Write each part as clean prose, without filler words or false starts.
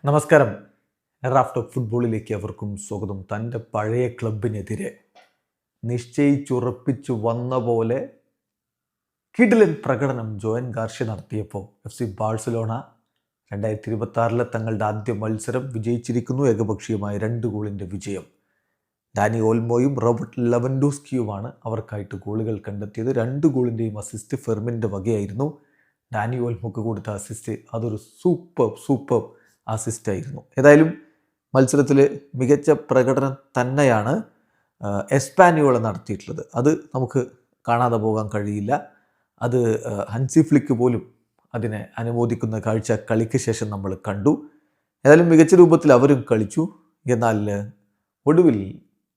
നമസ്കാരം. Raft of ഫുട്ബോളിലേക്ക് അവർക്കും സ്വാഗതം. തൻ്റെ പഴയ ക്ലബിനെതിരെ നിശ്ചയിച്ചുറപ്പിച്ചു വന്ന പോലെ കിടിലൻ പ്രകടനം ജോയൻ ഗാർഷ്യ നടത്തിയപ്പോൾ FC ബാഴ്സലോണ 2026 തങ്ങളുടെ ആദ്യ മത്സരം വിജയിച്ചിരിക്കുന്നു. ഏകപക്ഷീയമായ 2 ഗോളിൻ്റെ വിജയം. ഡാനി ഓൾമോയും റോബർട്ട് ലെവൻഡോസ്കിയുമാണ് അവർക്കായിട്ട് ഗോളുകൾ കണ്ടെത്തിയത്. 2 ഗോളിൻ്റെയും അസിസ്റ്റ് ഫെർമിൻ്റെ വകയായിരുന്നു. ഡാനി ഓൾമോക്ക് കൊടുത്ത അസിസ്റ്റ് അതൊരു സൂപ്പർ അസിസ്റ്റായിരുന്നു. ഏതായാലും മത്സരത്തിൽ മികച്ച പ്രകടനം തന്നെയാണ് എസ്പാനിയോള നടത്തിയിട്ടുള്ളത്. അത് നമുക്ക് കാണാതെ പോകാൻ കഴിയില്ല. അത് ഹൻസി ഫ്ലിക്ക് പോലും അതിനെ അനുമോദിക്കുന്ന കാഴ്ച കളിക്ക് ശേഷം നമ്മൾ കണ്ടു. ഏതായാലും മികച്ച രൂപത്തിൽ അവരും കളിച്ചു. എന്നാൽ ഒടുവിൽ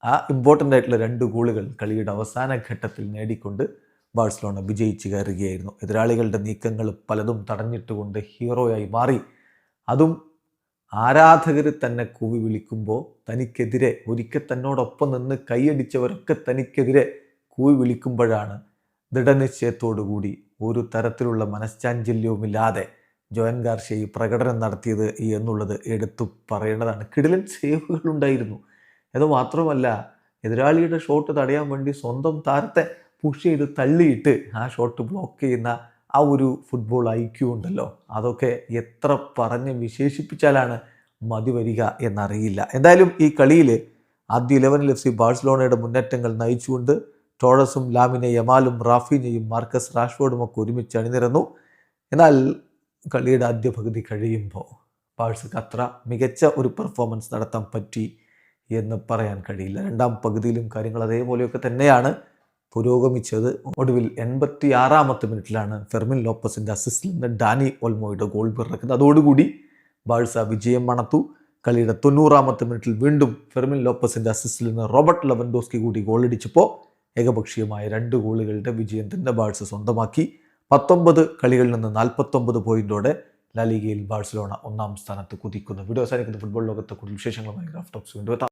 ആ ഇമ്പോർട്ടൻ്റ് ആയിട്ടുള്ള 2 ഗോളുകൾ കളിയുടെ അവസാന ഘട്ടത്തിൽ നേടിക്കൊണ്ട് ബാഴ്സലോണ വിജയിച്ച് കയറുകയായിരുന്നു. എതിരാളികളുടെ നീക്കങ്ങൾ പലതും തടഞ്ഞിട്ടുകൊണ്ട് ഹീറോയായി മാറി. അതും ആരാധകർ തന്നെ കൂവി വിളിക്കുമ്പോൾ തനിക്കെതിരെ ഒരിക്കൽ തന്നോടൊപ്പം നിന്ന് കൈയടിച്ചവരൊക്കെ തനിക്കെതിരെ കൂവി വിളിക്കുമ്പോഴാണ് ദൃഢനിശ്ചയത്തോടുകൂടി ഒരു തരത്തിലുള്ള മനഃശാഞ്ചല്യവുമില്ലാതെ ജോയൻ ഗാർഷ്യ ഈ പ്രകടനം നടത്തിയത് എന്നുള്ളത് എടുത്തു പറയേണ്ടതാണ്. കിടിലൻ സേവുകളുണ്ടായിരുന്നു. അതുമാത്രമല്ല, എതിരാളിയുടെ ഷോട്ട് തടയാൻ വേണ്ടി സ്വന്തം താരത്തെ പുഷ് ചെയ്ത് തള്ളിയിട്ട് ആ ഷോട്ട് ബ്ലോക്ക് ചെയ്യുന്ന ആ ഒരു ഫുട്ബോൾ ഐക്യു ഉണ്ടല്ലോ, അതൊക്കെ എത്ര പറഞ്ഞ് വിശേഷിപ്പിച്ചാലാണ് മതി വരിക എന്നറിയില്ല. എന്തായാലും ഈ കളിയിൽ ആദ്യ 11 FC ബാഴ്സലോണയുടെ മുന്നേറ്റങ്ങൾ നയിച്ചുകൊണ്ട് ടോറസും ലാമിനെ യമാലും റാഫീനയും മാർക്കസ് റാഷ്ഫോർഡും ഒക്കെ ഒരുമിച്ച് അണിനിരന്നു. എന്നാൽ കളിയുടെ ആദ്യ പകുതി കഴിയുമ്പോൾ ബാഴ്സക്ക് അത്ര മികച്ച ഒരു പെർഫോമൻസ് നടത്താൻ പറ്റി എന്ന് പറയാൻ കഴിയില്ല. രണ്ടാം പകുതിയിലും കാര്യങ്ങൾ അതേപോലെയൊക്കെ തന്നെയാണ് പുരോഗമിച്ചത്. ഒടുവിൽ 86ാമത്തെ മിനിറ്റിലാണ് ഫെർമിൻ ലോപ്പസിൻ്റെ അസിസ്റ്റിൽ നിന്ന് ഡാനി ഓൾമോയുടെ ഗോൾ പിറക്കുന്നത്. അതോടുകൂടി ബാഴ്സ വിജയം മണത്തു. കളിയുടെ 90ാമത്തെ മിനിറ്റിൽ വീണ്ടും ഫെർമിൻ ലോപ്പസിൻ്റെ അസിസ്റ്റിൽ നിന്ന് റോബർട്ട് ലെവൻഡോസ്കി കൂടി ഗോളടിച്ചപ്പോൾ ഏകപക്ഷീയമായ 2 ഗോളുകളുടെ വിജയം തന്നെ ബാഴ്സ സ്വന്തമാക്കി. 19 കളികളിൽ നിന്ന് 49 പോയിന്റോടെ ലാ ലീഗയിൽ ബാഴ്സലോണ 1ാം സ്ഥാനത്ത് കുതിക്കുന്നു. വീഡിയോ അവസാനിക്കുന്ന ഫുട്ബോൾ ലോകത്തെ കൂടുതൽ വിശേഷങ്ങളുമായി റാഫ്റ്റ് ടോക്സ് വീണ്ടും എത്താം.